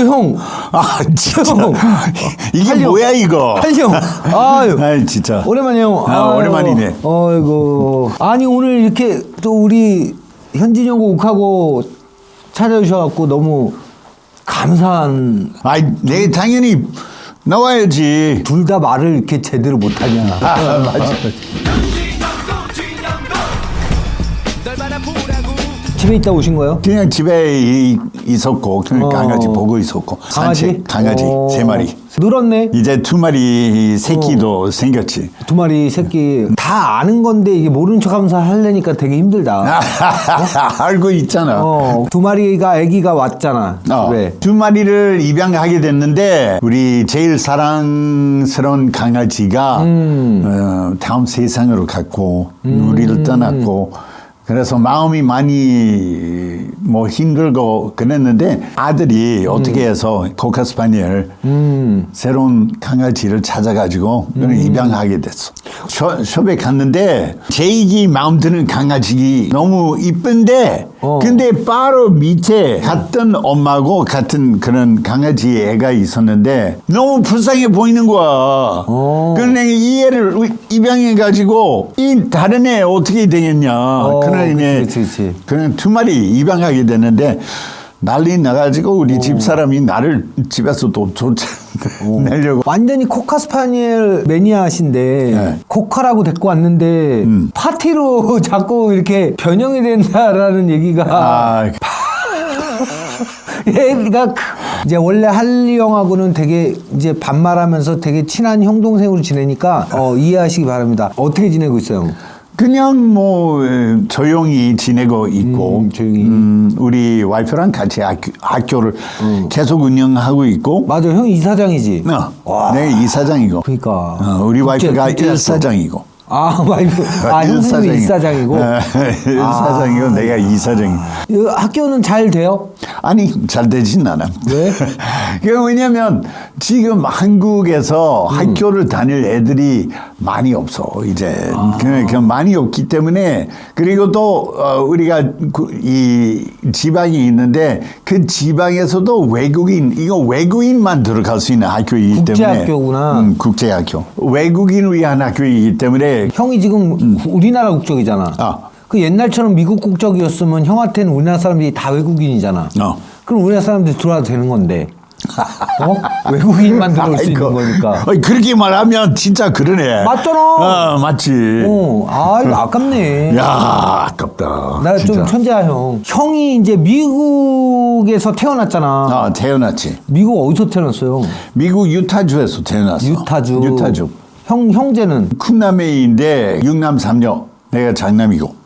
형. 진짜. 형. 이게 한리 뭐야, 이거? 한리 형. 아유. 아이, 진짜. 오랜만이에요. 오랜만이네. 아이고. 아니, 오늘 이렇게 또 우리 현진이 형과 욱하고 찾아주셔갖고 너무 감사한. 아이, 내 당연히 나와야지. 둘 다 말을 이렇게 제대로 못하냐. 맞아. 집에 있다 오신 거예요? 그냥 집에 있었고, 그냥 강아지 보고 있었고. 산책, 강아지 3마리. 늘었네. 이제 2마리 새끼도 생겼지. 2마리 새끼. 다 아는 건데 이게 모르는 척 하면서 하려니까 되게 힘들다. 알고 있잖아. 2마리가 아기가 왔잖아. 왜? 2마리를 입양하게 됐는데 우리 제일 사랑스러운 강아지가 다음 세상으로 갔고 우리를 떠났고 그래서 마음이 많이 뭐 힘들고 그랬는데 아들이 어떻게 해서 코카스파니엘 새로운 강아지를 찾아가지고 입양하게 됐어. 숍에 갔는데 제이기 마음 드는 강아지 너무 이쁜데 근데 바로 밑에 같은 엄마고 같은 그런 강아지 애가 있었는데 너무 불쌍해 보이는 거야. 그런데 이 애를 입양해 가지고 이 다른 애 어떻게 되겠냐. 그치. 그냥 2마리 입양하게 됐는데 난리 나가지고 우리 집사람이 나를 집에서 또 쫓아내려고. 완전히 코카스파니엘 매니아신데 네. 코카라고 데리고 왔는데 파티로 자꾸 이렇게 변형이 된다라는 얘기가 얘가 이제 원래 할리 형하고는 되게 이제 반말하면서 되게 친한 형 동생으로 지내니까 이해하시기 바랍니다. 어떻게 지내고 있어요? 그냥 뭐 조용히 지내고 있고 조용히. 우리 와이프랑 같이 학교를 계속 운영하고 있고. 맞아, 형이 이사장이지. 네, 이사장이고. 그러니까 우리 와이프가 일사장이고. 와이프. 형님이 이사장이고. 일사장이고 내가 이사장이고. 학교는 잘 돼요? 아니, 잘 되진 않아. 왜? 왜냐면 지금 한국에서 학교를 다닐 애들이 많이 없어, 이제. 많이 없기 때문에. 그리고 또 우리가 이 지방이 있는데 그 지방에서도 외국인만 들어갈 수 있는 학교이기 때문에. 국제학교구나. 국제학교. 외국인을 위한 학교이기 때문에. 형이 지금 우리나라 국적이잖아. 그 옛날처럼 미국 국적이었으면 형한테는 우리나라 사람들이 다 외국인이잖아. 그럼 우리나라 사람들이 들어와도 되는 건데. 외국인만 들어올 수 있는 거니까. 그렇게 말하면 진짜 그러네. 맞잖아. 맞지. 이거 아깝네. 야, 아깝다. 나 좀 천재야, 형. 형이 이제 미국에서 태어났잖아. 태어났지. 미국 어디서 태어났어요? 미국 유타주에서 태어났어. 유타주. 형제는? 큰남매인데 6남 3녀. 내가 장남이고.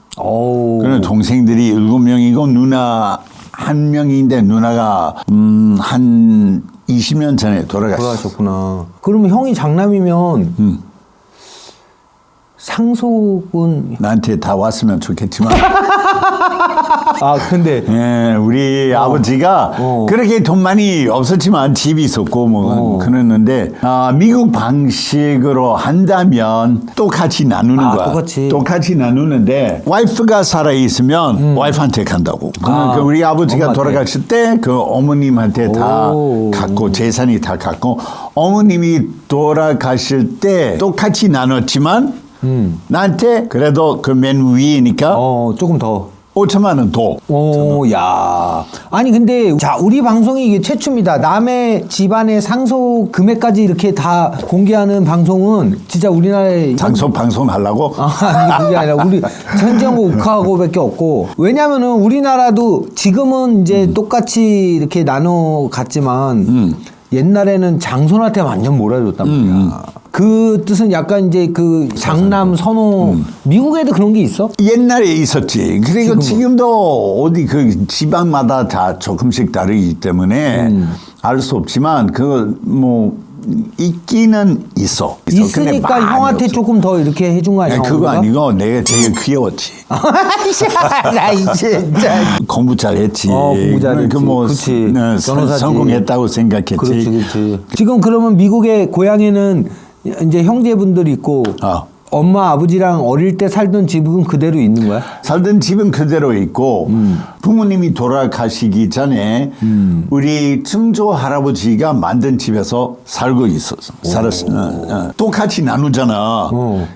그런 동생들이 7명이고 누나 1명인데 누나가 한 20년 전에 돌아가셨구나. 그러면 형이 장남이면 상속은 나한테 다 왔으면 좋겠지만. 근데 우리 아버지가 그렇게 돈 많이 없었지만 집이 있었고 뭐 그랬는데 미국 방식으로 한다면 똑같이 나누는 거야. 똑같이 나누는데 와이프가 살아 있으면 와이프한테 간다고. 우리 아버지가 돌아가실 때 그 어머님한테 다 갖고 재산이 다 갖고 어머님이 돌아가실 때 똑같이 나눴지만 나한테 그래도 그 맨 위니까 조금 더 5천만 원 더. 야. 아니 근데 자, 우리 방송이 이게 최초입니다. 남의 집안의 상속 금액까지 이렇게 다 공개하는 방송은 진짜 우리나라에 상속 방송 하려고? 아니 그게 아니라 우리 현지하고 욱하고밖에 없고. 왜냐면은 우리나라도 지금은 이제 똑같이 이렇게 나눠 갔지만 옛날에는 장손한테 완전 몰아줬단 말이야. 그 뜻은 약간 이제 그 장남 선호. 미국에도 그런 게 있어? 옛날에 있었지. 그리고 지금도 어디 그 지방마다 다 조금씩 다르기 때문에 알 수 없지만 그거 뭐 있기는 있어. 있으니까 형한테 없어. 조금 더 이렇게 해준 거 아니야? 그거 아니고 내가 제일 귀여웠지. 나 진짜 공부 잘했지. 공부 잘했지. 뭐 변호사지. 성공했다고 생각했지. 그렇지. 지금 그러면 미국의 고향에는 이제 형제분들이 있고 엄마 아버지랑 어릴 때 살던 집은 그대로 있는 거야? 살던 집은 그대로 있고 부모님이 돌아가시기 전에 우리 증조 할아버지가 만든 집에서 살고 있었어. 살았어. 똑같이 나누잖아.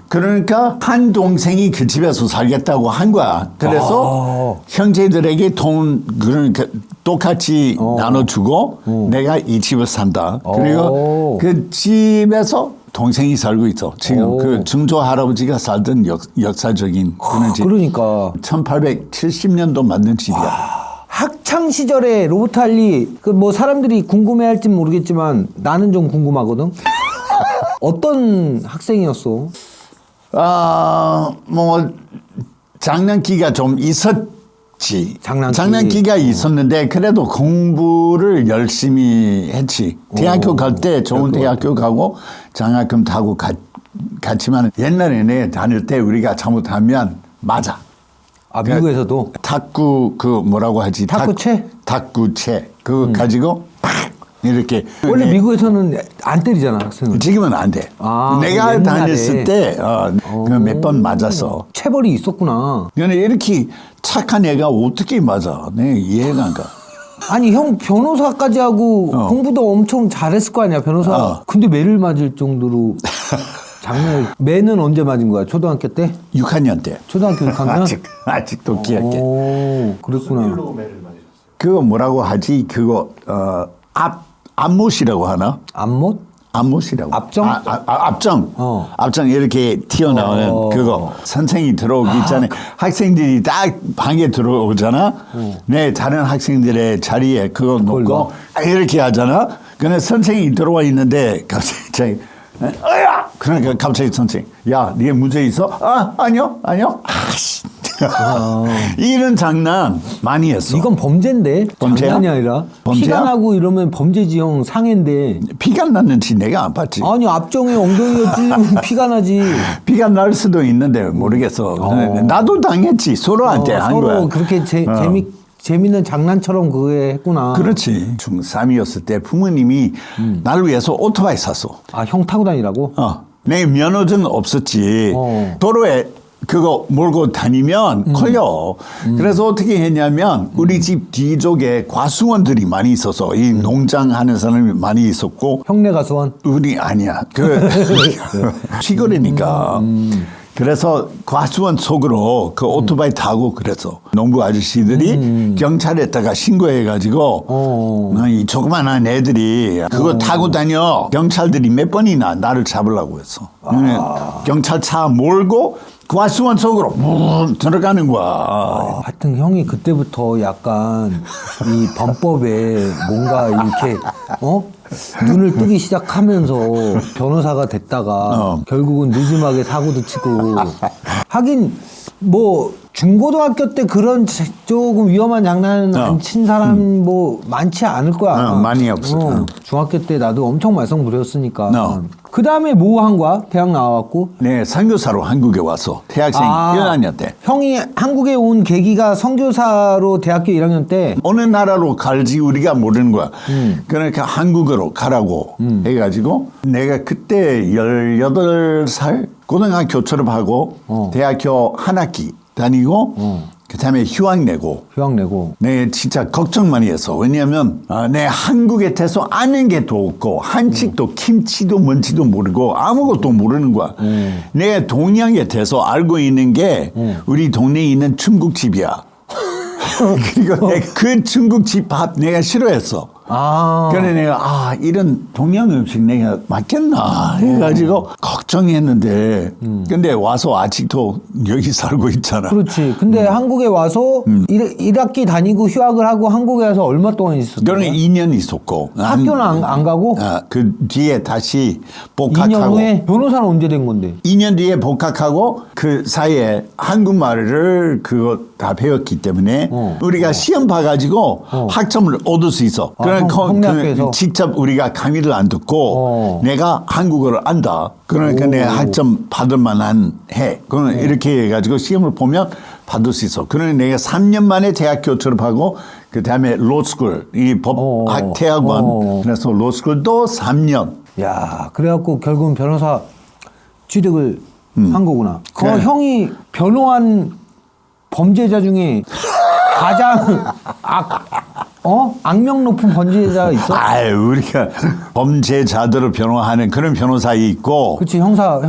그러니까 한 동생이 그 집에서 살겠다고 한 거야. 그래서 형제들에게 돈 그러니까 똑같이 나눠주고 내가 이 집을 산다. 그리고 그 집에서 동생이 살고 있어. 지금 그 증조 할아버지가 살던 역사적인 그런 집. 그러니까 1870년도 만든 집이야. 학창 시절에 로버트 할리 그 뭐 사람들이 궁금해할지 모르겠지만 나는 좀 궁금하거든. 어떤 학생이었어? 뭐 장난기가 좀 있었지. 장난기가 있었는데 그래도 공부를 열심히 했지. 대학교 갈 때 좋은 대학교 가고 장학금 타고 갔지만 옛날에 내 다닐 때 우리가 잘못하면 맞아. 아 미국에서도 탁구 그 뭐라고 하지? 탁구채? 탁구채 그거 가지고 팍 이렇게. 원래 미국에서는 안 때리잖아 학생을. 지금은 안 돼. 내가 옛날에. 다녔을 때 몇 번 맞았어. 체벌이 있었구나. 근데 이렇게 착한 애가 어떻게 맞아? 내 이해가 안 가. 아니 형 변호사까지 하고 공부도 엄청 잘했을 거 아니야 변호사. 근데 매를 맞을 정도로 장난. 매는 언제 맞은 거야? 초등학교 때? 6학년 때. 초등학교 6학년? 아직도 기억해. 오, 그랬구나. 그거 뭐라고 하지? 그거 앞못이라고 하나? 앞못? 앞못이라고. 앞정? 앞정. 앞정 이렇게 튀어나오는 그거. 선생이 들어오기 전에 학생들이 딱 방에 들어오잖아. 네, 다른 학생들의 자리에 그거 놓고 이렇게 하잖아. 근데 선생이 들어와 있는데 갑자기 어야! 그러니까 갑자기 선생, 야, 니가 문제 있어? 아니요. 아씨. 이런 장난 많이 했어. 이건 범죄인데. 범죄야? 장난이 아니라. 범죄야? 피가 나고 이러면 범죄지 형. 상해인데. 피가 났는지 내가 안 봤지. 아니 앞정에 엉덩이가 찔리면 피가 나지. 피가 날 수도 있는데 모르겠어. 나도 당했지. 서로한테 한 거야. 서로 그렇게 재밌는 장난처럼 그게 했구나. 그렇지. 중3이었을 때 부모님이 날 위해서 오토바이 샀어. 아, 형 타고 다니라고? 내 면허증 없었지. 도로에 그거 몰고 다니면 걸려. 그래서 어떻게 했냐면 우리 집 뒤쪽에 과수원들이 많이 있어서 이 농장 하는 사람이 많이 있었고. 형네 가수원? 우리 아니야. 그 시골이니까. 그래서 과수원 속으로 그 오토바이 타고 그래서 농부 아저씨들이 경찰에다가 신고해가지고 이 조그만한 애들이 그거 타고 다녀. 경찰들이 몇 번이나 나를 잡으려고 했어. 경찰차 몰고 과수원 속으로 들어가는 거야. 하여튼 형이 그때부터 약간 이 범법에 뭔가 이렇게 눈을 뜨기 시작하면서 변호사가 됐다가 결국은 늦음하게 사고도 치고. 하긴 뭐 중고등학교 때 그런 조금 위험한 장난은 안 친 사람 뭐 많지 않을 거야. 많이 없어. 중학교 때 나도 엄청 말썽 부렸으니까. 그 다음에 뭐 한 거야? 대학 나와갖고? 네, 선교사로 한국에 왔어. 대학생 1학년 때. 형이 한국에 온 계기가 선교사로 대학교 1학년 때? 어느 나라로 갈지 우리가 모르는 거야. 그러니까 한국으로 가라고 해가지고 내가 그때 18살 고등학교 졸업하고 대학교 한 학기 다니고 그다음에 휴학 내고. 네, 진짜 걱정 많이 했어. 왜냐하면 내 한국에 대해서 아는 게 더 없고 한식도 김치도 뭔지도 모르고 아무것도 모르는 거야. 내 동양에 대해서 알고 있는 게 우리 동네에 있는 중국집이야. 그리고 내가 그 중국집 밥 내가 싫어했어. 그래 내가 이런 동양 음식 내가 맞겠나 해가지고 걱정했는데 근데 와서 아직도 여기 살고 있잖아. 그렇지. 근데 한국에 와서 1학기 다니고 휴학을 하고 한국에 와서 얼마 동안 있었어? 그러니까 2년 있었고 학교는 안 가고? 그 뒤에 다시 복학하고. 2년 후에? 변호사는 언제 된 건데? 2년 뒤에 복학하고 그 사이에 한국말을 그거 다 배웠기 때문에 우리가 시험 봐가지고 학점을 얻을 수 있어. 학교에서? 직접 우리가 강의를 안 듣고 내가 한국어를 안다. 그러니까 내 학점 받을 만한 해. 그러면 이렇게 해가지고 시험을 보면 받을 수 있어. 그러니까 내가 3년 만에 대학교 졸업하고 그 다음에 로스쿨, 이 법학 대학원. 그래서 로스쿨도 3년. 야, 그래갖고 결국은 변호사 취득을 한 거구나. 그 그래. 형이 변호한 범죄자 중에 가장 악명 높은 범죄자가 있어? 우리가 범죄자들을 변호하는 그런 변호사 있고. 그렇지, 형사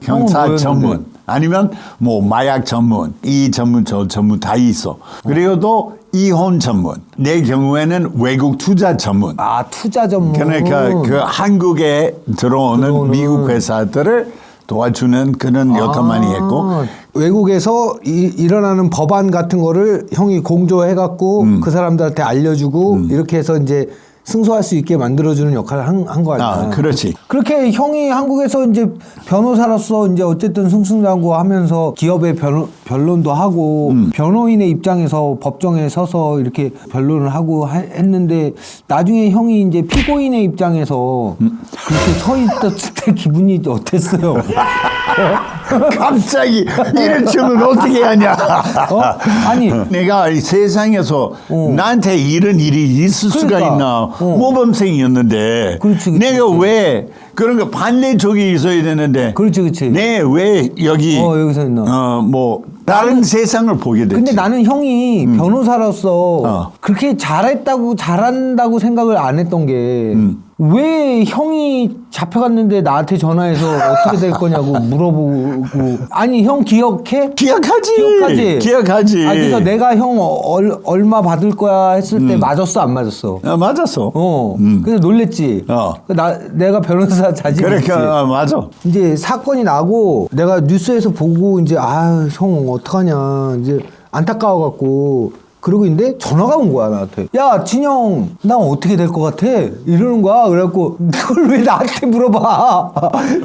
형사 전문. 아니면 뭐 마약 전문, 이 전문, 저 전문 다 있어. 그리고 또 이혼 전문. 내 경우에는 외국 투자 전문. 투자 전문. 그러니까 그 한국에 들어오는 미국 회사들을 도와주는 그런 역할만 했고. 외국에서 일어나는 법안 같은 거를 형이 공조해갖고 그 사람들한테 알려주고 이렇게 해서 이제 승소할 수 있게 만들어주는 역할을 한 거 아니야. 그렇지. 그렇게 형이 한국에서 이제 변호사로서 이제 어쨌든 승승장구하면서 기업의 변론도 하고 변호인의 입장에서 법정에 서서 이렇게 변론을 하고 했는데 나중에 형이 이제 피고인의 입장에서 그렇게 서 있었을 때 기분이 어땠어요? 갑자기 이런 질문 어떻게 하냐? 아니 내가 이 세상에서 나한테 이런 일이 있을 수가 있나? 모범생이었는데 그렇지. 내가 왜 그런 거 반대쪽이 있어야 되는데 그렇지. 내 왜 여기 여기서 있나? 뭐 다른 세상을 보게 됐지. 근데 나는 형이 변호사로서 그렇게 잘한다고 생각을 안 했던 게 왜 형이 잡혀갔는데 나한테 전화해서 어떻게 될 거냐고 물어보고. 아니 형 기억해? 기억하지. 그래서 내가 형 얼마 받을 거야 했을 때 맞았어 안 맞았어? 맞았어. 그래서 놀랬지. 내가 변호사 자질이 그러니까 맞아. 이제 사건이 나고 내가 뉴스에서 보고 이제 형 어떡하냐 이제 안타까워갖고 그러고 있는데 전화가 온 거야 나한테. 야 진영 나 어떻게 될 것 같아? 이러는 거야. 그래갖고 그걸 왜 나한테 물어봐?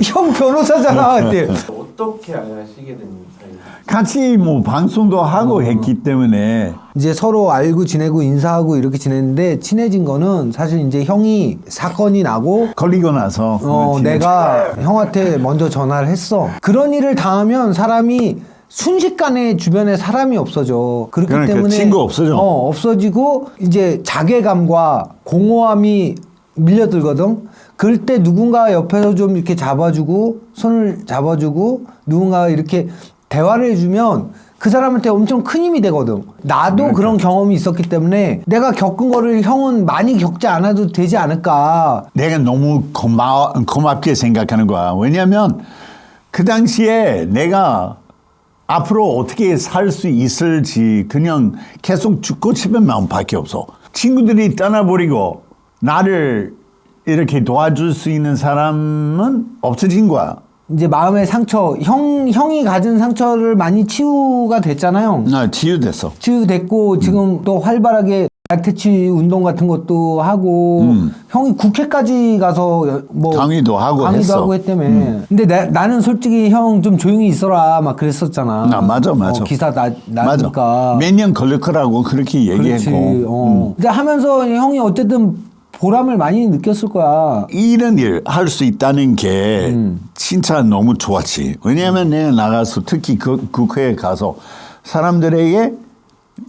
형 변호사잖아. 그때 어떻게 아시게 된 사이? 같이 뭐 방송도 하고 했기 때문에 이제 서로 알고 지내고 인사하고 이렇게 지냈는데 친해진 거는 사실 이제 형이 사건이 나고 걸리고 나서 내가 형한테 먼저 전화를 했어. 그런 일을 당하면 사람이 순식간에 주변에 사람이 없어져. 그렇기 그러니까 때문에 친구 없어져. 없어지고 이제 자괴감과 공허함이 밀려들거든. 그럴 때 누군가 옆에서 좀 이렇게 잡아주고 손을 잡아주고 누군가 이렇게 대화를 해주면 그 사람한테 엄청 큰 힘이 되거든. 나도 그런 경험이 있었기 때문에 내가 겪은 거를 형은 많이 겪지 않아도 되지 않을까. 내가 너무 고맙게 생각하는 거야. 왜냐하면 그 당시에 내가 앞으로 어떻게 살 수 있을지 그냥 계속 죽고 싶은 마음밖에 없어. 친구들이 떠나버리고 나를 이렇게 도와줄 수 있는 사람은 없어진 거야. 이제 마음의 상처, 형이 가진 상처를 많이 치유가 됐잖아요. 치유됐어. 치유됐고 지금 또 활발하게 약퇴치 운동 같은 것도 하고 형이 국회까지 가서 뭐 강의도 하고 했어. 하고 했다며. 근데 나는 솔직히 형 좀 조용히 있어라 막 그랬었잖아. 맞아. 기사 나니까. 몇 년 걸릴 거라고 그렇게 얘기했고. 근데 하면서 형이 어쨌든 보람을 많이 느꼈을 거야. 이런 일 할 수 있다는 게 진짜 너무 좋았지. 왜냐하면 내가 나가서 특히 그 국회에 가서 사람들에게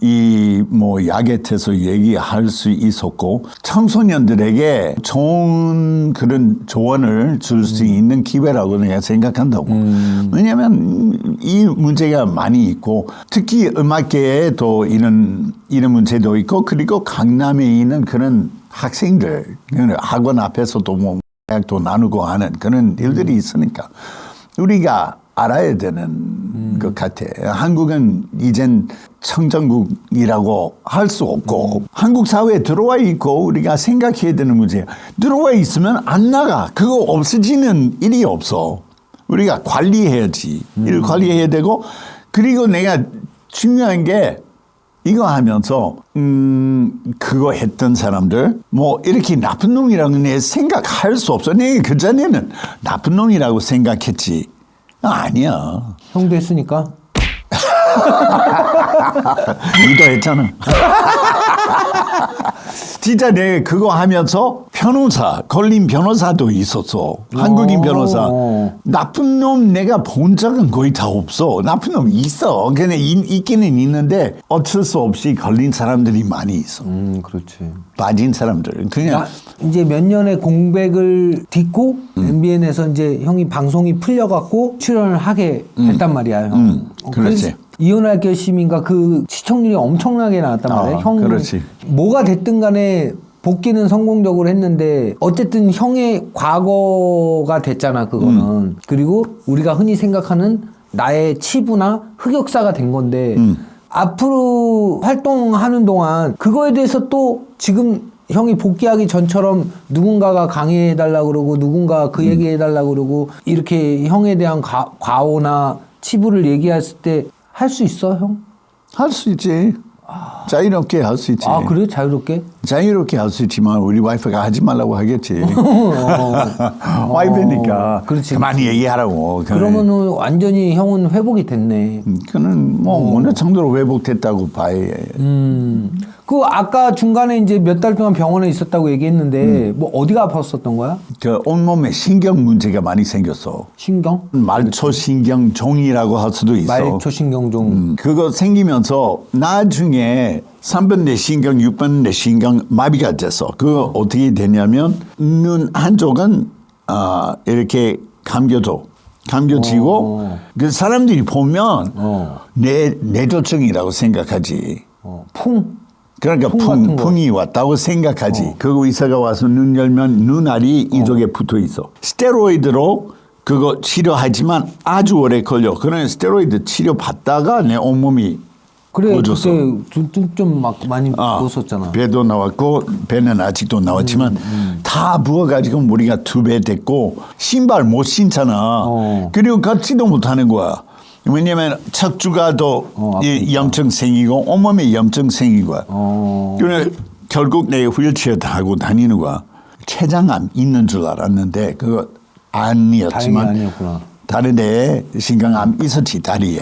이 뭐 야get에서 얘기할 수 있었고 청소년들에게 좋은 그런 조언을 줄 수 있는 기회라고 내가 생각한다고. 왜냐하면 이 문제가 많이 있고 특히 음악계에도 이런 문제도 있고 그리고 강남에 있는 그런 학생들 학원 앞에서도 뭐 대학도 나누고 하는 그런 일들이 있으니까 우리가 알아야 되는 것 같아. 한국은 이젠 청정국이라고 할 수 없고 한국 사회에 들어와 있고 우리가 생각해야 되는 문제야. 들어와 있으면 안 나가. 그거 없어지는 일이 없어. 우리가 관리해야지. 일 관리해야 되고 그리고 내가 중요한 게 이거 하면서 그거 했던 사람들 뭐 이렇게 나쁜 놈이라고 내 생각할 수 없어. 내가 그전에는 나쁜 놈이라고 생각했지. 아니야. 형도 했으니까. 니도 했잖아. 진짜 내 그거 하면서 변호사, 걸린 변호사도 있었어. 한국인 변호사. 나쁜 놈 내가 본 적은 거의 다 없어. 나쁜 놈 있어. 그냥 있기는 있는데 어쩔 수 없이 걸린 사람들이 많이 있어. 그렇지. 빠진 사람들. 그냥 이제 몇 년의 공백을 딛고 MBN에서 이제 형이 방송이 풀려갖고 출연을 하게 됐단 말이야, 형. 그렇지. 이혼할 결심인가 그 시청률이 엄청나게 나왔단 말이야. 형 그렇지. 뭐가 됐든 간에 복귀는 성공적으로 했는데 어쨌든 형의 과거가 됐잖아, 그거는. 그리고 우리가 흔히 생각하는 나의 치부나 흑역사가 된 건데 앞으로 활동하는 동안 그거에 대해서 또 지금 형이 복귀하기 전처럼 누군가가 강의해달라고 그러고 누군가 그 얘기해달라고 그러고 이렇게 형에 대한 과오나 치부를 얘기했을 때 할 수 있어, 형? 할 수 있지. 자유롭게 할 수 있지. 아, 그래? 자유롭게? 자유롭게 할 수 있지만 우리 와이프가 하지 말라고 하겠지. 와이프니까 그렇지, 그만히 얘기하라고. 그러면은 완전히 형은 회복이 됐네. 그는 뭐 어느 정도로 회복됐다고 봐야. 그 아까 중간에 이제 몇 달 동안 병원에 있었다고 얘기했는데 뭐 어디가 아팠었던 거야? 그 온몸에 신경 문제가 많이 생겼어. 신경? 말초신경종이라고 할 수도 있어. 말초신경종. 그거 생기면서 나중에 3번 내신경, 6번 내신경 마비가 됐어. 그거 어떻게 되냐면 눈 한쪽은 이렇게 감겨지고 그 사람들이 보면 뇌졸중이라고 생각하지. 풍? 그러니까 풍이 왔다고 생각하지. 그리고 의사가 와서 눈 열면 눈알이 이쪽에 붙어 있어. 스테로이드로 그거 치료하지만 아주 오래 걸려. 그러니 스테로이드 치료 받다가 내 온몸이 그래, 부어졌어. 그때 좀 막 많이 부었었잖아. 배도 나왔고 배는 아직도 나왔지만 다 부어가지고 머리가 2배 됐고 신발 못 신잖아. 그리고 걷지도 못하는 거야. 왜냐면 척추가 더 염증 생기고 온몸에 염증 생긴 거야. 그래 결국 내 휠체어 타고 다니는 거야. 췌장암 있는 줄 알았는데 그거 아니었지만 아니었구나. 다른 데에 신경암 있었지. 다리에.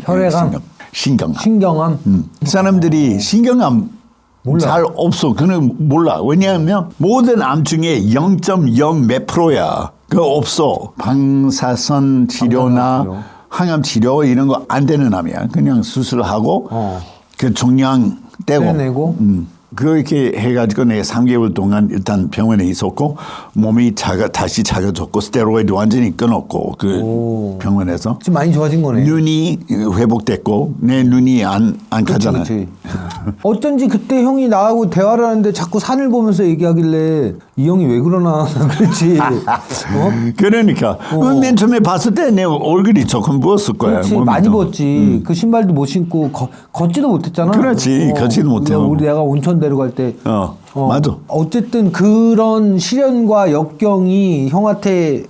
혈액암? 신경암? 사람들이 신경암 잘 없어. 그는 몰라. 왜냐하면 모든 암 중에 0.0 몇 프로야. 그거 없어. 방사선 치료나 항암 치료 이런 거 안 되는 암이야. 그냥 수술하고 그 종양 떼고 그렇게 해가지고 내가 3개월 동안 일단 병원에 있었고 몸이 다시 작아졌고 스테로이드 완전히 끊었고 그 병원에서 지금 많이 좋아진 거네. 눈이 회복됐고 내 눈이 안 가잖아. 어쩐지 그때 형이 나하고 대화를 하는데 자꾸 산을 보면서 얘기하길래 이 형이 왜 그러나 그렇지. 그러니까 맨 처음에 봤을 때 내 얼굴이 조금 부었을 거야. 그렇지, 많이 부었지. 그 신발도 못 신고 걷지도 못했잖아. 그렇지, 걷지도 못해요. 우리 내가 온천 데려갈 때. 맞아. 어쨌든 그런 시련과 역경이 형한테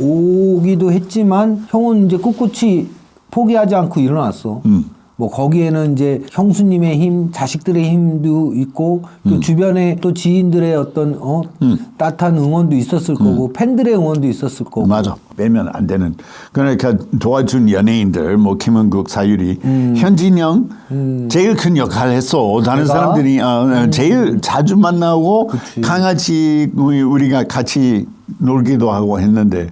오기도 했지만 형은 이제 꿋꿋이 포기하지 않고 일어났어. 뭐 거기에는 이제 형수님의 힘, 자식들의 힘도 있고 또 주변에 또 지인들의 어떤 따뜻한 응원도 있었을 거고 팬들의 응원도 있었을 거고. 맞아. 빼면 안 되는. 그러니까 도와준 연예인들 뭐 김은국, 사유리, 현진영 제일 큰 역할을 했어. 다른 사람들이 제일 자주 만나고 강아지 우리가 같이 놀기도 하고 했는데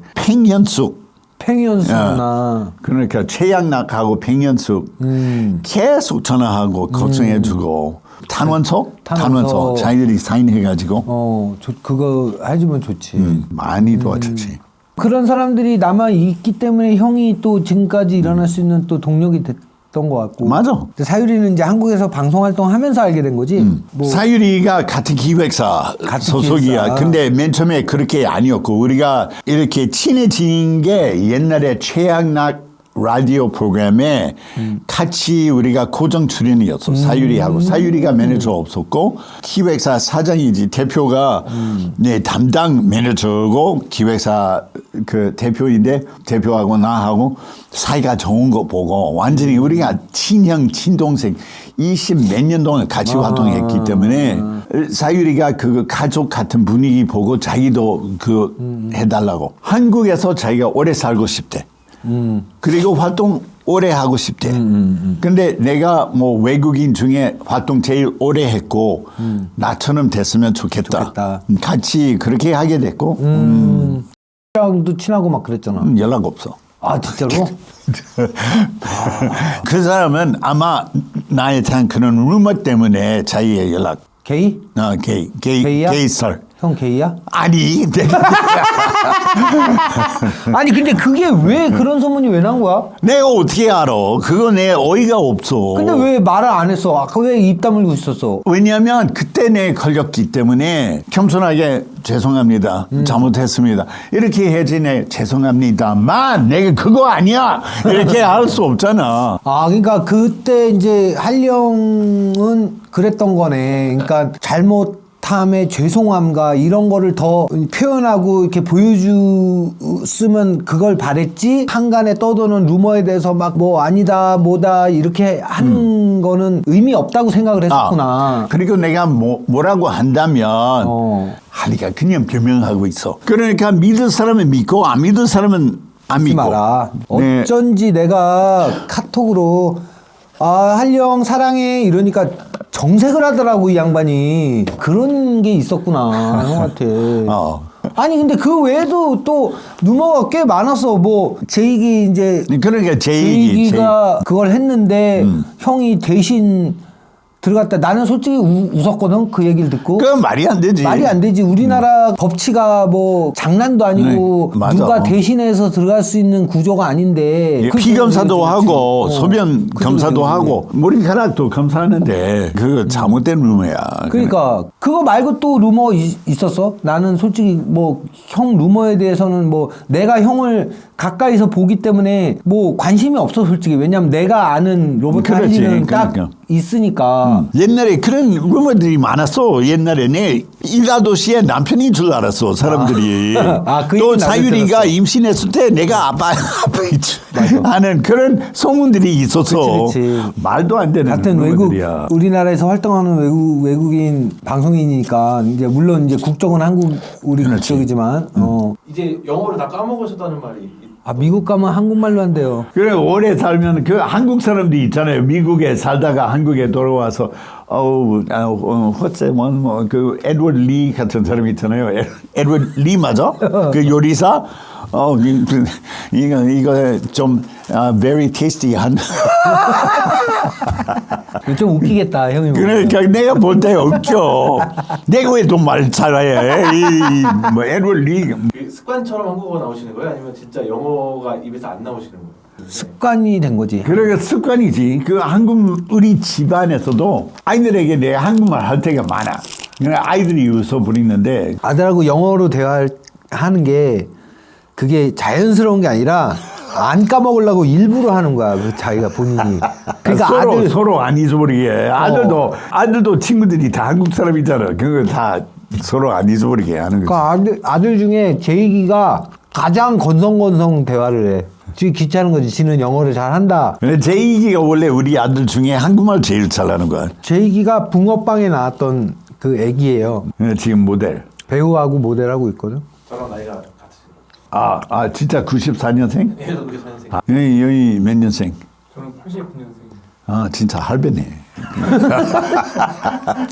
팽현숙나 그러니까 최양락하고 팽현숙 계속 전화하고 걱정해주고 탄원서 자기들이 사인해가지고 그거 해주면 좋지. 많이 도와줬지. 그런 사람들이 남아 있기 때문에 형이 또 지금까지 일어날 수 있는 또 동력이 됐던 것 같고. 맞아. 사유리는 이제 한국에서 방송 활동하면서 알게 된 거지. 뭐 사유리가 같은 기획사 소속이야. 근데 맨 처음에 그렇게 아니었고 우리가 이렇게 친해진 게 옛날에 최양락 라디오 프로그램에 같이 우리가 고정 출연이었어. 사유리하고. 사유리가 매니저 없었고 기획사 사장이지. 대표가 내 담당 매니저고 기획사 그 대표인데 대표하고 나하고 사이가 좋은 거 보고 완전히 우리가 친형 친동생 20 몇 년 동안 같이 활동했기 때문에 사유리가 그 가족 같은 분위기 보고 자기도 그 해달라고. 한국에서 자기가 오래 살고 싶대. 그리고 활동 오래 하고 싶대. 근데 내가 뭐 외국인 중에 활동 제일 오래 했고 나처럼 됐으면 좋겠다. 같이 그렇게 하게 됐고 랑도 친하고 막 그랬잖아. 연락 없어. 아 진짜로? 그 사람은 아마 나에 대한 그런 루머 때문에 자기의 연락. 게이? 게이야? 게이설. 형 게이야? 아니. 아니 근데 그게 왜 그런 소문이 왜 난 거야? 내가 어떻게 알아? 그거 내 어이가 없어. 근데 왜 말을 안 했어? 아까 왜 입 다물고 있었어? 왜냐하면 그때 내 걸렸기 때문에 겸손하게 죄송합니다. 잘못했습니다. 이렇게 해야지 내 죄송합니다만 내가 그거 아니야. 이렇게 할 수 없잖아. 아 그러니까 그때 이제 한령은 그랬던 거네. 그러니까 잘못함의 죄송함과 이런 거를 더 표현하고 이렇게 보여줬으면 그걸 바랬지 한간에 떠도는 루머에 대해서 막 뭐 아니다 뭐다 이렇게 하는 거는 의미 없다고 생각을 했었구나. 그리고 내가 뭐라고 한다면 하니까 그냥 변명하고 있어. 그러니까 믿을 사람은 믿고 안 믿을 사람은 안 믿고. 마라. 네. 어쩐지 내가 카톡으로 아 한령 사랑해 이러니까 정색을 하더라고 이 양반이. 그런 게 있었구나 형한테. 아니 근데 그 외에도 또 루머가 꽤 많았어. 뭐 제이기 이제 그러니까 제이기가 그걸 했는데 형이 대신 들어갔다. 나는 솔직히 웃었거든 그 얘기를 듣고. 그건 말이 안 되지. 말이 안 되지. 우리나라 법치가 뭐 장난도 아니고 네, 누가 대신해서 들어갈 수 있는 구조가 아닌데. 피 검사도 하고 소변 그 검사도 하고 머리카락도 검사하는데 그거 잘못된 루머야. 그러니까 그거 말고 또 루머 있었어? 나는 솔직히 뭐 형 루머에 대해서는 뭐 내가 형을 가까이서 보기 때문에 뭐 관심이 없어 솔직히. 왜냐면 내가 아는 로버트 할리는 딱 있으니까. 옛날에 그런 루머들이 많았어. 옛날에 내 일라도시에 남편인 줄 알았어 사람들이. 그 또 얘기 나도 사유리가 들었어. 임신했을 때 내가 아빠이지 하는 그런 소문들이 있었어. 그치. 말도 안 되는 같은 루머들이야. 우리나라에서 활동하는 외국인 방송인이니까 이제 물론 이제 국적은 우리 국적이지만 이제 영어를 다 까먹으셨다는 말이 아 미국 가면 한국말로 한대요. 그래 오래 살면 그 한국 사람들이 있잖아요. 미국에 살다가 한국에 돌아와서 그 에드워드 리 같은 사람이 있잖아요. 에드워드 리 맞아? 그 요리사? 이거 좀 very tasty한. 좀 웃기겠다 형이. 그러니까 내가 볼 때 웃겨. 내가 왜 또 말 잘해? 뭐 에드워드 리. 습관처럼 한국어가 나오시는 거예요? 아니면 진짜 영어가 입에서 안 나오시는 거예요? 습관이 된 거지. 그러니까 습관이지. 그 우리 집안에서도 아이들에게 내 한국말 할 때가 많아. 그러니까 아이들이 웃어 부리는데 아들하고 영어로 대화하는 게 그게 자연스러운 게 아니라 안 까먹으려고 일부러 하는 거야. 그 자기가 본인이. 그러니까 서로 안 잊어버리게. 아들도 친구들이 다 한국 사람이잖아. 그거 다 서로 안 잊어버리게 하는 거지. 그러니까 아들 중에 제이기가 가장 건성건성 대화를 해. 지금 귀찮은 거지. 지는 영어를 잘한다. 제이기가 원래 우리 아들 중에 한국말 제일 잘하는 거야. 제이기가 붕어빵에 나왔던 그 애기예요. 지금 모델. 배우하고 모델하고 있거든. 저랑 나이가 같으세요. 진짜 94년생? 네, 저도 94년생. 여기 몇 년생? 저는 89년생. 진짜 할배네.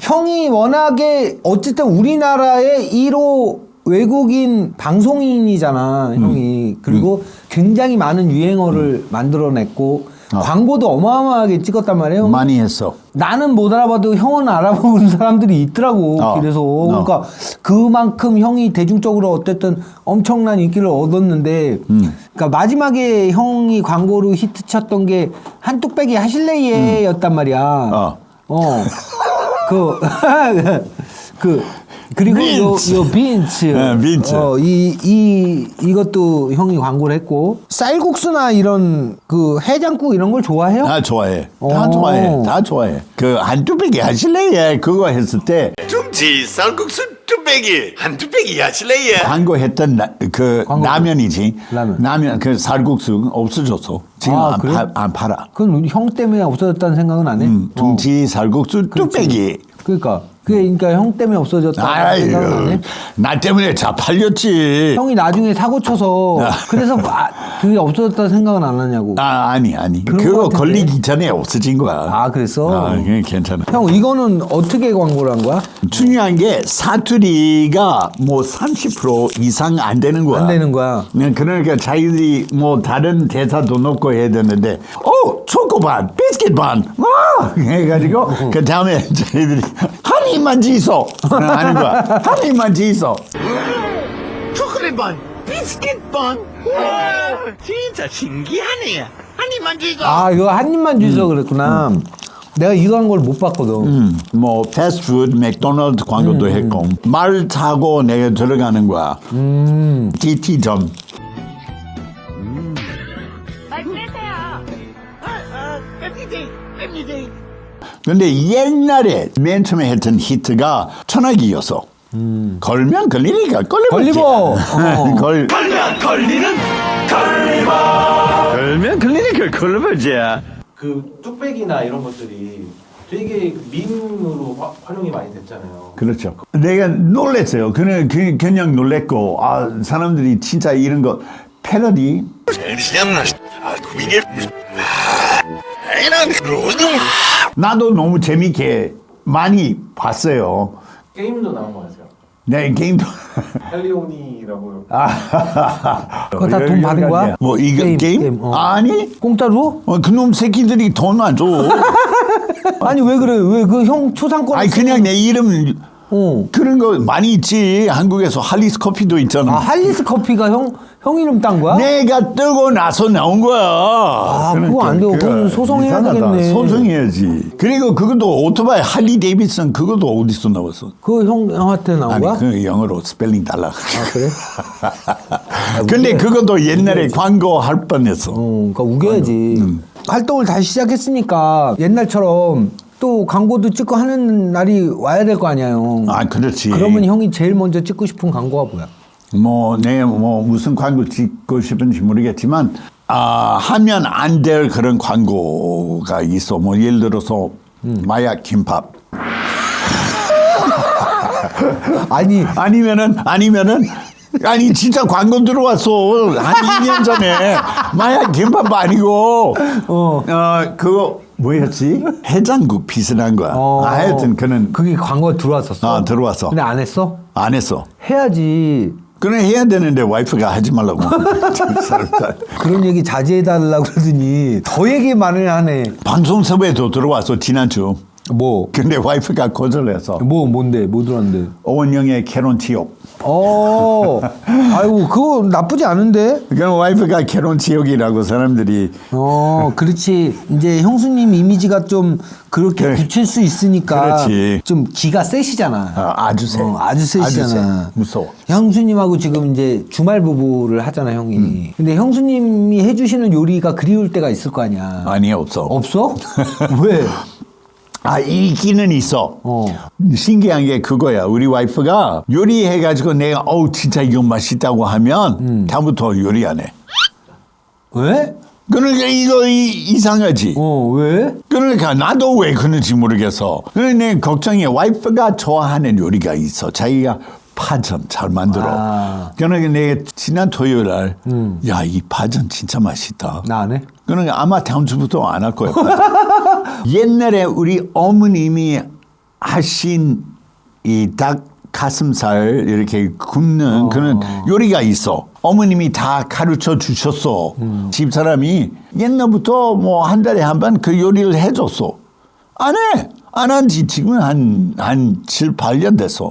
형이 워낙에 어쨌든 우리나라의 1호 외국인 방송인이잖아 형이. 그리고 굉장히 많은 유행어를 만들어냈고 광고도 어마어마하게 찍었단 말이에요. 많이 했어. 나는 못 알아봐도 형은 알아보는 사람들이 있더라고. 그래서 그러니까 그만큼 형이 대중적으로 어쨌든 엄청난 인기를 얻었는데 그러니까 마지막에 형이 광고로 히트쳤던 게 한뚝배기 하실래예였단 말이야. 그리고 요 빈츠. 빈츠. 이것도 형이 광고를 했고 쌀국수나 이런 그 해장국 이런 걸 좋아해요? 다 좋아해. 다 좋아해. 그 한뚝배기 하실래요? 그거 했을 때 둥지 쌀국수 뚝배기 한뚝배기 하실래요? 광고했던 라면이지. 라면 그 쌀국수 없어졌어. 지금 안 팔아. 그건 우리 형 때문에 없어졌다는 생각은 안 해? 둥지 쌀국수 뚝배기. 그러니까 그게 그러니까 형 때문에 없어졌다 생각나네. 나 때문에 다 팔렸지. 형이 나중에 사고 쳐서 그래서 그게 없어졌다 생각은 안 하냐고. 아니. 그거 걸리기 전에 없어진 거야. 아, 그랬어? 그게 괜찮아. 형, 이거는 어떻게 광고를 한 거야? 중요한 게 사투리가 뭐 30% 이상 안 되는 거야. 안 되는 거야. 그러니까 자기들이 뭐 다른 대사도 넣고 해야 되는데, 초코 반, 비스킷 반, 해가지고 그 다음에 자기들이 한 입만 지서 하는 거야. 한 입만 지서. 초콜릿 반, 비스킷 반. 와, 진짜 신기하네. 한 입만 주죠. 아, 이거 한 입만 주셔서 그랬구나. 내가 이거 한 걸 못 봤거든. 뭐 패스트푸드 맥도날드 광고도 했고 말 타고 내가 들어가는 거야. TT점. 말씀하세요. 뺍니다. 근데 옛날에 맨 처음에 했던 히트가 천하기였어. 걸면 걸리니까 걸리버. 걸면 걸리는 걸리버. 걸면 걸리니까 걸리버지. 그 뚝배기나 이런 것들이 되게 밈으로 활용이 많이 됐잖아요. 그렇죠. 내가 놀랬어요. 그냥 놀랬고 사람들이 진짜 이런 거 패러디. 나도 너무 재밌게 많이 봤어요. 게임도 나온 거 아세요? 네, 게임도. 헬리오니라고. 그거 다 돈 받은 거야? 뭐 이거 게임? 아니. 공짜로? 그놈 새끼들이 돈 안 줘. 아니, 왜 그래? 왜 그 형 초상권? 아니 그냥 내 이름 그런 거 많이 있지. 한국에서 할리스 커피도 있잖아. 아, 할리스 커피가 형 이름 딴 거야? 내가 뜨고 나서 나온 거야. 아, 그거 안 되고 그건 소송해야 되겠네. 소송해야지. 그리고 그것도 오토바이 할리 데이비슨 그것도 어디서 나왔어? 그거 형한테 나온 아니 거야? 그 영어로 스펠링 달라. 아, 그래? 근데 그것도 옛날에 광고 할 뻔했어. 그러니까 우겨야지. 활동을 다시 시작했으니까 옛날처럼 또 광고도 찍고 하는 날이 와야 될 거 아니야, 형. 아, 그렇지. 그러면 형이 제일 먼저 찍고 싶은 광고가 뭐야? 내가 무슨 광고 찍고 싶은지 모르겠지만, 하면 안 될 그런 광고가 있어. 뭐, 예를 들어서, 마약 김밥. 아니면은, 진짜 광고 들어왔어. 한 2년 전에. 마약 김밥 아니고, 그거, 뭐였지? 해장국 비슷한 거야. 하여튼 그게 광고가 들어왔었어? 들어왔어. 근데 안 했어? 안 했어. 해야지. 그래 해야 되는데 와이프가 하지 말라고. 그런 얘기 자제해달라고 그러더니 더 얘기 많이 하네. 방송 섭외도 들어왔어 지난주. 뭐? 근데 와이프가 거절해서. 뭔데? 뭐 들어왔는데? 오원영의 결혼 지옥. 아이고, 그거 나쁘지 않은데? 그럼 와이프가 결혼 지옥이라고 사람들이. 그렇지. 이제 형수님 이미지가 좀 그렇게 그래. 굳힐 수 있으니까. 그렇지. 좀 기가 세시잖아. 아주 세. 아주 세시잖아. 무서워. 형수님하고 지금 이제 주말 부부를 하잖아, 형이. 근데 형수님이 해주시는 요리가 그리울 때가 있을 거 아니야. 아니 없어. 없어? 왜? 있기는 있어. 신기한 게 그거야. 우리 와이프가 요리해가지고 내가 진짜 이거 맛있다고 하면 다음부터 요리 안 해. 왜? 그러니까 이거 이상하지. 왜? 그러니까 나도 왜 그런지 모르겠어. 그러니까 내 걱정이 와이프가 좋아하는 요리가 있어. 자기가 파전 잘 만들어. 그러니까 내가 지난 토요일 날, 야, 이 파전 진짜 맛있다. 나 안 해? 그러니까 아마 다음 주부터 안 할 거야. 옛날에 우리 어머님이 하신 이 닭 가슴살 이렇게 굽는 그런 요리가 있어. 어머님이 다 가르쳐 주셨어. 집사람이 옛날부터 뭐 한 달에 한 번 그 요리를 해줬어. 안 해. 안 한 지 지금 한 7, 8년 됐어.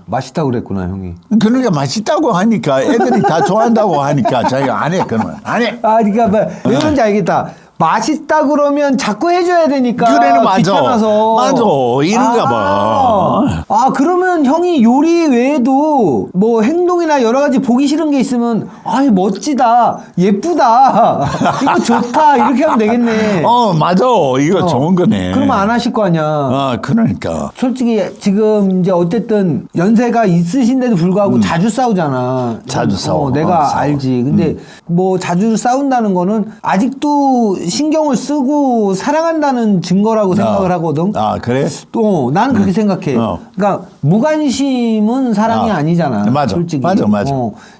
맛있다고 그랬구나, 형이. 그러니까 맛있다고 하니까 애들이 다 좋아한다고 하니까 자기가 안 해. 그러면 안 해. 그러니까 왜 그런지 알겠다. 맛있다 그러면 자꾸 해줘야 되니까. 그래는 맞아. 귀찮아서. 맞아. 이런가 봐. 아 그러면 형이 요리 외에도 뭐 행동이나 여러 가지 보기 싫은 게 있으면 아이 멋지다 예쁘다 이거 좋다 이렇게 하면 되겠네. 맞아. 이거 좋은 거네. 그러면 안 하실 거 아니야. 그러니까. 솔직히 지금 이제 어쨌든 연세가 있으신데도 불구하고 자주 싸우잖아. 자주 싸워. 내가 싸워. 알지. 근데 뭐 자주 싸운다는 거는 아직도 신경을 쓰고 사랑한다는 증거라고 생각을 하거든. 아 그래? 또 나는 그렇게 생각해. 그러니까 무관심은 사랑이 아니잖아. 맞아. 솔직히. 맞아.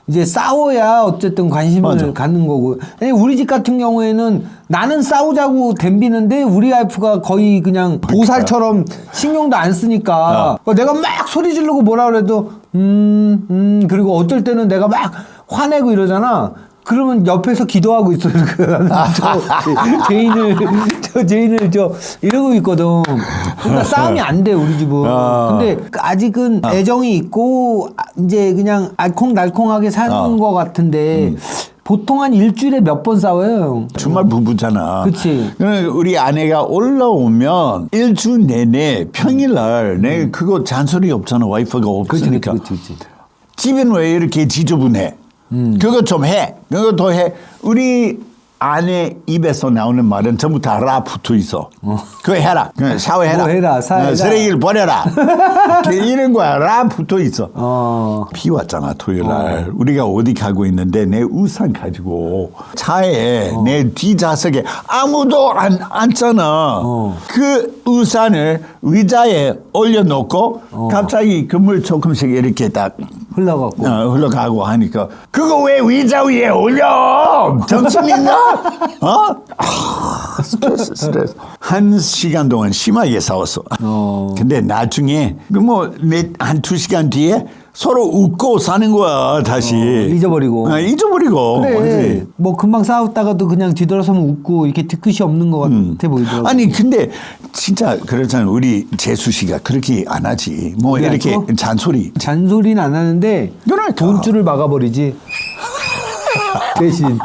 이제 싸워야 어쨌든 관심을 갖는 거고. 아니, 우리 집 같은 경우에는 나는 싸우자고 덤비는데 우리 와이프가 거의 그냥 보살처럼 신경도 안 쓰니까 그러니까 내가 막 소리 지르고 뭐라 그래도 그리고 어쩔 때는 내가 막 화내고 이러잖아. 그러면 옆에서 기도하고 있어. 저 제인을 이러고 있거든. 그러니까 싸움이 안 돼, 우리 집은. 근데 아직은 애정이 있고, 이제 그냥 알콩달콩하게 사는 것 같은데, 보통 한 일주일에 몇 번 싸워요? 주말 부부잖아. 그치. 우리 아내가 올라오면 일주 내내 평일날 내 그거 잔소리 없잖아. 와이프가 없으니까. 그치. 집은 왜 이렇게 지저분해? 그거 좀 해. 그거 더 해. 우리 아내 입에서 나오는 말은 전부 다 라 붙어 있어. 그거 해라. 샤워해라. 뭐 해라, 사해라. 쓰레기를 버려라. 이런 거야. 라 붙어 있어. 비 왔잖아 토요일 날. 우리가 어디 가고 있는데 내 우산 가지고 차에 내 뒷좌석에 아무도 안 앉잖아. 그 우산을 의자에 올려놓고 갑자기 그물 조금씩 이렇게 딱 흘러가고 하니까 그거 왜 의자 위에 올려? 정신 있나? 스트레스. 1시간 동안 심하게 싸웠어. 근데 나중에 한 2시간 뒤에 서로 웃고 사는 거야 다시. 잊어버리고. 그래. 그래. 뭐 금방 싸웠다가도 그냥 뒤돌아서면 웃고 이렇게 뒤끝이 없는 것 같아 보이더라고. 아니 근데 진짜 그렇잖아. 우리 재수 씨가 그렇게 안 하지. 뭐 이렇게 잔소리는 안 하는데 그러니까. 돈줄을 막아버리지. 대신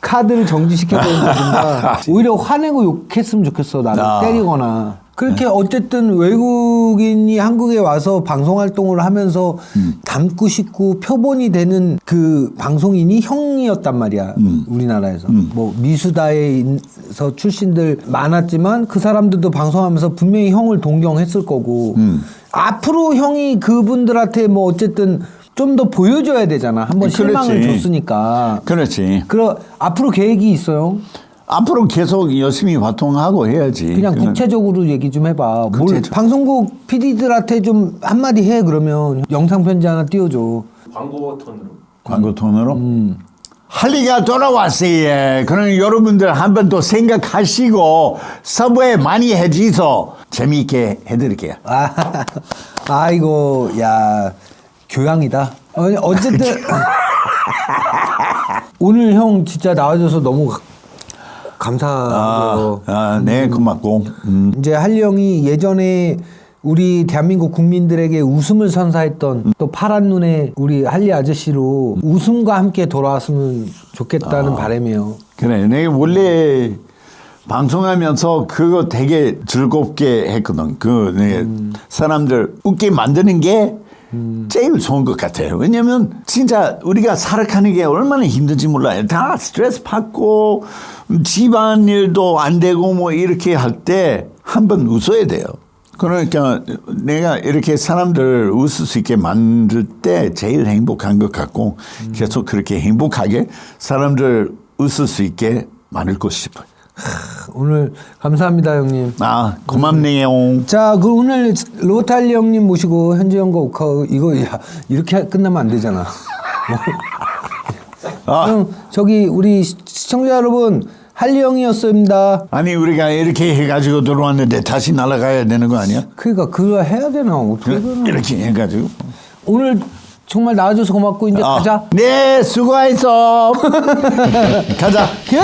카드를 정지시켜버린다든가 오히려 화내고 욕했으면 좋겠어. 나를 때리거나. 그렇게 어쨌든 외국인이 한국에 와서 방송활동을 하면서 닮고 싶고 표본이 되는 그 방송인이 형이었단 말이야. 우리나라에서. 뭐 미수다에서 출신들 많았지만 그 사람들도 방송하면서 분명히 형을 동경했을 거고 앞으로 형이 그분들한테 뭐 어쨌든 좀 더 보여줘야 되잖아. 한번 실망을 줬으니까. 그렇지. 앞으로 계획이 있어요? 앞으로 계속 열심히 활동하고 해야지. 그냥 구체적으로 얘기 좀 해봐. 방송국 PD들한테 좀 한마디 해. 그러면 영상 편지 하나 띄워줘. 광고 톤으로. 할리가 돌아왔어요. 그럼 여러분들 한 번 더 생각하시고 서브에 많이 해주셔서 재미있게 해드릴게요. 아이고 야 교양이다. 어쨌든 오늘 형 진짜 나와줘서 너무 감사하고요. 네, 고맙고. 이제 할리 형이 예전에 우리 대한민국 국민들에게 웃음을 선사했던 또 파란 눈의 우리 할리 아저씨로 웃음과 함께 돌아왔으면 좋겠다는 바람이에요. 그래, 내가 원래 방송하면서 그거 되게 즐겁게 했거든. 사람들 웃게 만드는 게 제일 좋은 것 같아요. 왜냐면 진짜 우리가 살아가는 게 얼마나 힘든지 몰라요. 다 스트레스 받고 집안일도 안 되고 뭐 이렇게 할 때 한 번 웃어야 돼요. 그러니까 내가 이렇게 사람들 웃을 수 있게 만들 때 제일 행복한 것 같고 계속 그렇게 행복하게 사람들 웃을 수 있게 만들고 싶어요. 오늘 감사합니다 형님. 고맙네요. 자, 그 오늘 로탈리 형님 모시고 현지 형과 오카우 이거 이렇게 끝나면 안 되잖아. 형 저기 우리 시청자 여러분 할리 형이었습니다. 아니 우리가 이렇게 해가지고 들어왔는데 다시 날아가야 되는 거 아니야? 그러니까 그거 해야 되나 어떻게 되나? 이렇게 해가지고 오늘 정말 나와줘서 고맙고 이제 가자. 네 수고했어. 가자. 예.